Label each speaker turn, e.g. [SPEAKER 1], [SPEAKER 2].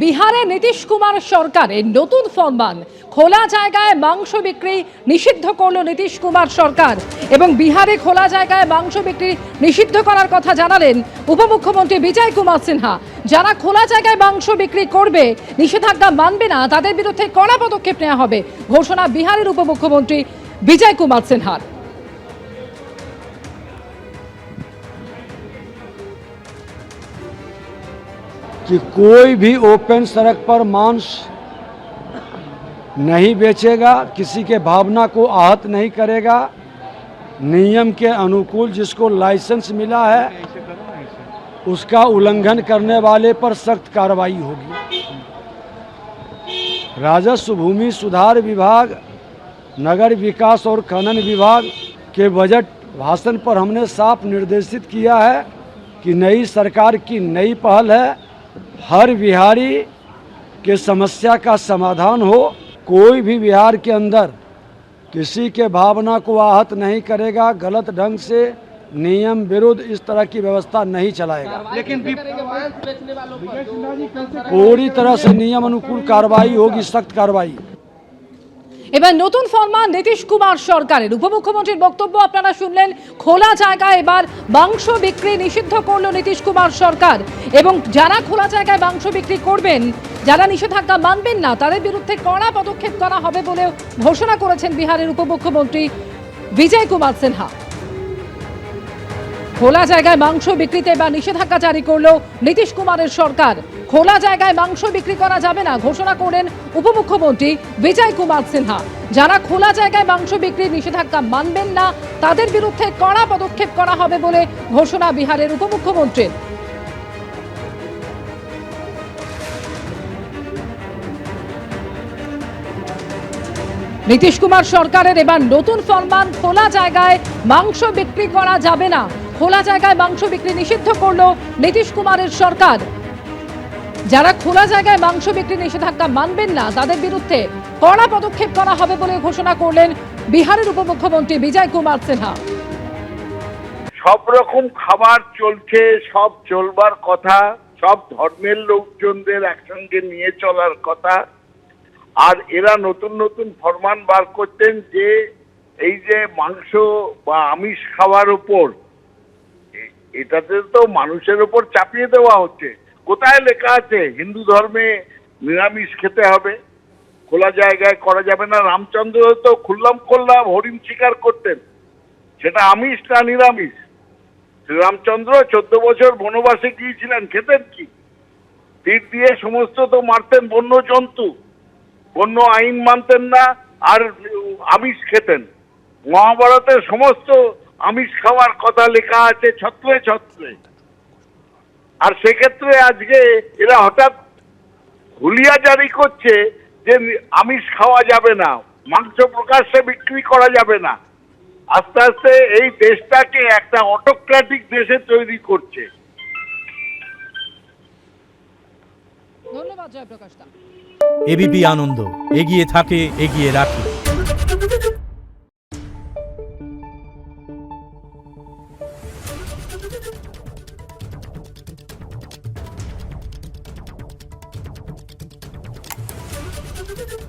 [SPEAKER 1] বিহারে নীতিশ কুমার সরকারের নতুন ফরমান, খোলা জায়গায় মাংস বিক্রি নিষিদ্ধ করল নীতিশ কুমার সরকার এবং বিহারে খোলা জায়গায় মাংস বিক্রি নিষিদ্ধ করার কথা জানালেন উপমুখ্যমন্ত্রী বিজয় কুমার সিনহা। যারা খোলা জায়গায় মাংস বিক্রি করবে, নিষেধাজ্ঞা মানবে না, তাদের বিরুদ্ধে কড়া পদক্ষেপ নেওয়া হবে, ঘোষণা বিহারের উপমুখ্যমন্ত্রী বিজয় কুমার সিনহার।
[SPEAKER 2] कि कोई भी ओपन सड़क पर मांस नहीं बेचेगा, किसी के भावना को आहत नहीं करेगा, नियम के अनुकूल जिसको लाइसेंस मिला है उसका उल्लंघन करने वाले पर सख्त कार्रवाई होगी। राजस्व भूमि सुधार विभाग, नगर विकास और खनन विभाग के बजट भाषण पर हमने साफ निर्देशित किया है कि नई सरकार की नई पहल है, हर बिहारी के समस्या का समाधान हो। कोई भी बिहार के अंदर किसी के भावना को आहत नहीं करेगा, गलत ढंग से नियम विरुद्ध इस तरह की व्यवस्था नहीं चलाएगा।
[SPEAKER 3] लेकिन
[SPEAKER 2] पूरी तरह से नियम अनुकूल कार्रवाई होगी, सख्त कार्रवाई।
[SPEAKER 1] এবার নতুন ফরমান নীতিশ কুমার সরকারের। উপমুখ্যমন্ত্রীর বক্তব্য আপনারা শুনলেন। খোলা জায়গায় এবার মাংস বিক্রি নিষিদ্ধ করলো নীতিশ কুমার সরকার এবং যারা খোলা জায়গায় মাংস বিক্রি করবেন, যারা নিষেধাজ্ঞা মানবেন না, তাদের বিরুদ্ধে কড়া পদক্ষেপ করা হবে বলেও ঘোষণা করেছেন বিহারের উপমুখ্যমন্ত্রী বিজয় কুমার সিনহা। খোলা জায়গায় মাংস বিক্রিতে বা নিষেধাজ্ঞা জারি করলো নীতিশ কুমারের সরকার। খোলা জায়গায় মাংস বিক্রি করা যাবে না, ঘোষণা করেন উপমুখ্যমন্ত্রী বিজয় কুমার সিনহা। যারা খোলা জায়গায় মাংস বিক্রির নিষেধাজ্ঞা মানবেন না, তাদের বিরুদ্ধে কড়া পদক্ষেপ করা হবে বলে ঘোষণা বিহারের উপমুখ্যমন্ত্রীর। নীতিশ কুমার সরকারের এবার নতুন ফরমান, খোলা জায়গায় মাংস বিক্রি করা যাবে না। খোলা জায়গায় মাংস বিক্রি নিষিদ্ধ করলো নীতিশ কুমারের সরকার। যারা খোলা জায়গায় মাংস বিক্রি নিষেধাজ্ঞা মানবেন না, তাদের বিরুদ্ধে কড়া পদক্ষেপ করা হবে বলে ঘোষণা করলেন বিহারের উপমুখ্যমন্ত্রী বিজয় কুমার সিনহা।
[SPEAKER 3] সব রকম খাবার চলছে, সব চলবার কথা, সব ধর্মের লোকজনদের একসঙ্গে নিয়ে চলার কথা। আর এরা নতুন নতুন ফরমান বার করতেন যে এই যে মাংস বা আমিষ খাওয়ার উপর, এটাতে তো মানুষের উপর চাপিয়ে দেওয়া হচ্ছে। কোথায় লেখা আছে হিন্দু ধর্মে নিরামিষ খেতে হবে, খোলা জায়গায় করা যাবে না? রামচন্দ্র তো খুললাম হরিণ শিকার করতেন, সেটা আমিষ না নিরামিষ? শ্রীরামচন্দ্র 14 বছর বনবাসে গিয়েছিলেন, খেতেন কি? তীর দিয়ে সমস্ত তো মারতেন বন্য জন্তু, বন্য আইন মানতেন না, আর আমিষ খেতেন। মহাভারতের সমস্ত আমিষ খাওয়ার কথা লেখা আছে ছত্রে ছত্রে। আর সেক্ষেত্রে আজকে এরা হঠাৎ হুলিয়া জারি করছে যে আমিষ খাওয়া যাবে না, মাংস প্রকাশ্যে বিক্রি করা যাবে না। আস্তে আস্তে এই দেশটাকে একটা অটোক্রেটিক দেশে তৈরি করছে।
[SPEAKER 1] ধন্যবাদ জয়প্রকাশ দা।
[SPEAKER 4] এবিপি আনন্দ, এগিয়ে থাকে, এগিয়ে রাখে।
[SPEAKER 5] Thank you.